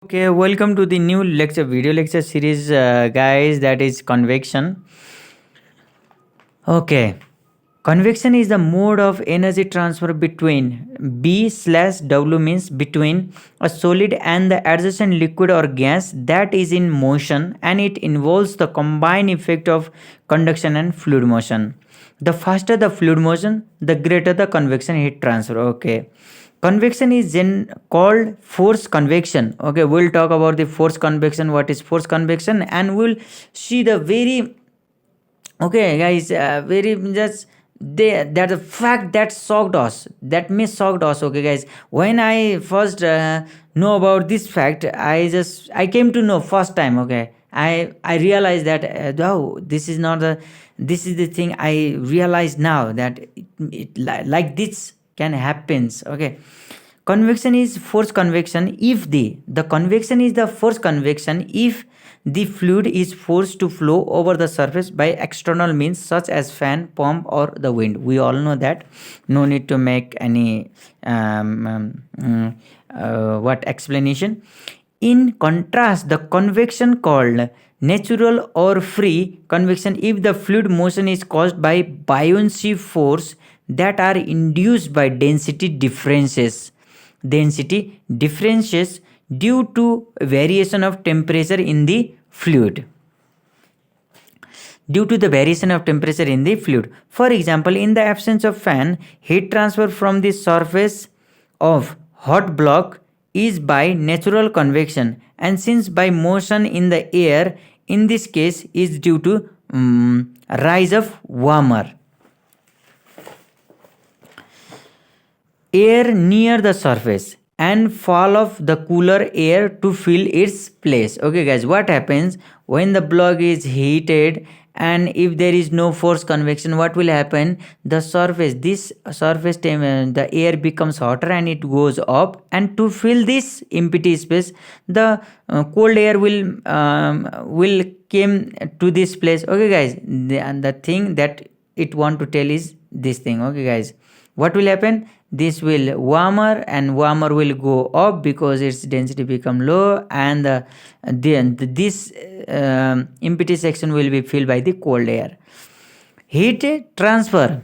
Okay, welcome to the new video lecture series, guys. That is convection. Okay, convection is the mode of energy transfer between B slash W, means between a solid and the adjacent liquid or gas that is in motion, and it involves the combined effect of conduction and fluid motion. The faster the fluid motion, the greater the convection heat transfer. Okay, convection is then called force convection. Okay, we'll talk about the force convection, what is force convection, and we'll see the very okay guys, very just they that the fact that shocked us, that may shocked us. Okay guys, when I first know about this fact, I came to know first time. Okay, I realized that oh, this is not the, this is the thing I realized now, that like this can happens. Okay, convection is force convection if the convection is the force convection if the fluid is forced to flow over the surface by external means such as fan, pump, or the wind. We all know that. No need to make any what explanation. In contrast, the convection called natural or free convection if the fluid motion is caused by buoyancy force that are induced by density differences due to variation of temperature in the fluid. For example, in the absence of fan, heat transfer from the surface of hot block is by natural convection, and since by motion in the air, in this case is due to rise of warmer air near the surface and fall of the cooler air to fill its place. Okay guys, what happens when the block is heated and if there is no force convection, what will happen? The surface, the air becomes hotter and it goes up, and to fill this empty space, the cold air will came to this place. Okay guys, and the thing that it want to tell is this thing. Okay guys, what will happen? This will warmer, and warmer will go up because its density become low, and then this empty section will be filled by the cold air. Heat transfer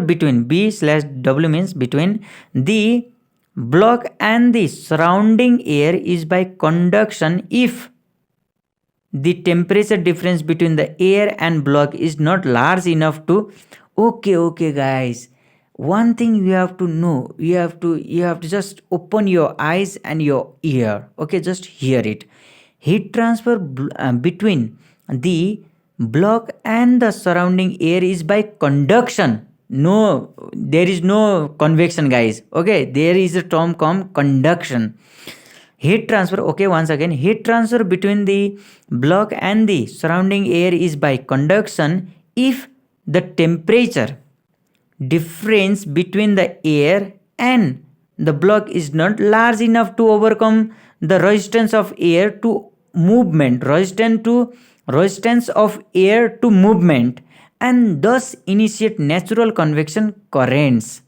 between B slash W, means between the block and the surrounding air, is by conduction if the temperature difference between the air and block is not large enough to. Okay guys, one thing you have to know, you have to just open your eyes and your ear. Okay, just hear it. Heat transfer between the block and the surrounding air is by conduction. No, there is no convection guys. Okay, there is a term called conduction. Heat transfer, okay, once again, heat transfer between the block and the surrounding air is by conduction if the temperature difference between the air and the block is not large enough to overcome the resistance of air to movement, resistance of air to movement, and thus initiate natural convection currents.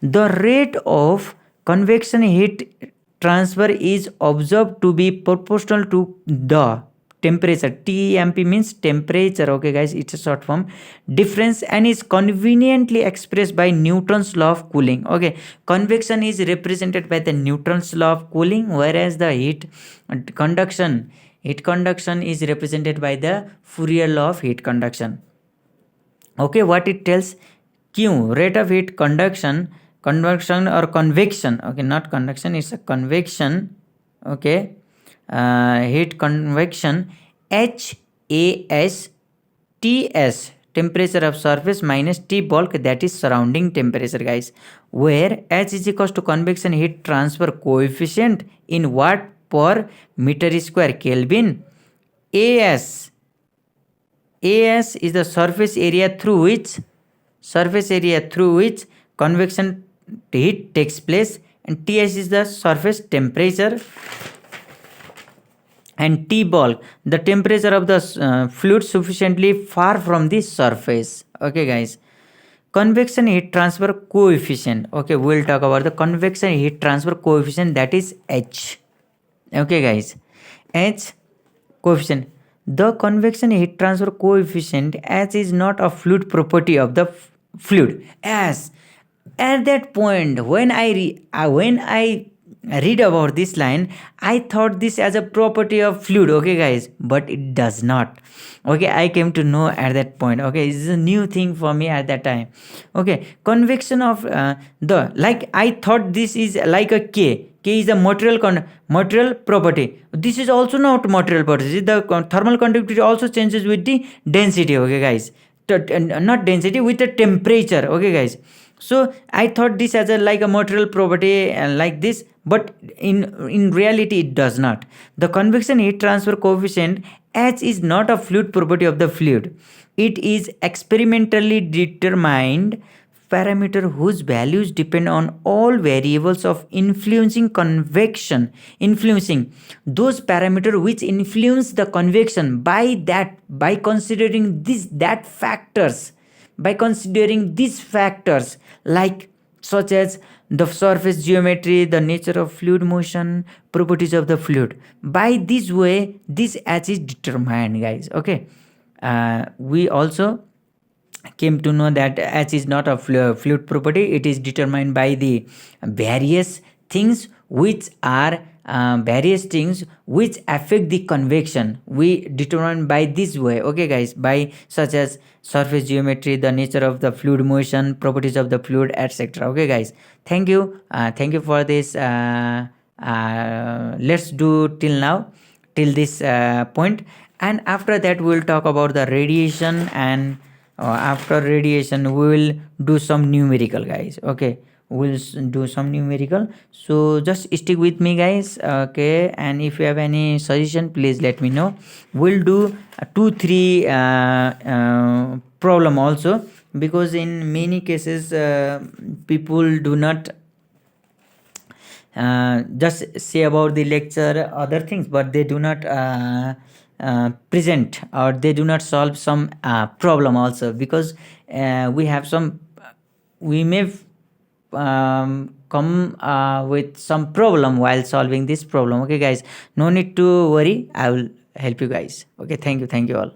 The rate of convection heat transfer is observed to be proportional to the temperature. temp means temperature. Okay guys, it's a short form difference, and is conveniently expressed by Newton's law of cooling. Okay, convection is represented by the Newton's law of cooling, whereas the heat conduction is represented by the Fourier law of heat conduction. Okay, what it tells? Q, rate of heat conduction or convection. Okay, not conduction, it's a convection. Okay, heat convection, HAS TS, temperature of surface, minus T bulk, that is surrounding temperature guys, where H is equals to convection heat transfer coefficient in watt per meter square Kelvin. AS is the surface area through which convection heat takes place, and TS is the surface temperature, and T bulk, the temperature of the fluid sufficiently far from the surface. Okay guys, convection heat transfer coefficient. Okay, we'll talk about the convection heat transfer coefficient, that is H. Okay guys, H coefficient. The convection heat transfer coefficient H is not a fluid property of the fluid. As at that point when I read about this line, I thought this as a property of fluid. Okay guys, but it does not. Okay, I came to know at that point. Okay, this is a new thing for me at that time. Okay, convection of the, like I thought this is like a K is a material property. This is also not material property. The thermal conductivity also changes with the density. Okay guys, not density, with the temperature. Okay guys, so I thought this as a like a material property like this, but in reality it does not. The convection heat transfer coefficient H is not a fluid property of the fluid. It is experimentally determined parameter whose values depend on all variables of influencing convection, influencing those parameter which influence the convection, by considering these factors, like such as the surface geometry, the nature of fluid motion, properties of the fluid. By this way, this H is determined, guys. Okay, we also came to know that H is not a fluid property. It is determined by the various things which are various things which affect the convection. We determine by this way. Okay guys, by such as surface geometry, the nature of the fluid motion, properties of the fluid, etc. Okay guys, thank you for this. Let's do till now, till this point, and after that we'll talk about the radiation, and after radiation we will do some numerical, guys. Okay, we'll do some numerical, so just stick with me, guys. Okay, and if you have any suggestion, please let me know. We'll do 2 3 problem also, because in many cases people do not just say about the lecture other things, but they do not present, or they do not solve some problem also, because we may come with some problem while solving this problem. Okay guys, no need to worry, I will help you guys. Okay, thank you all.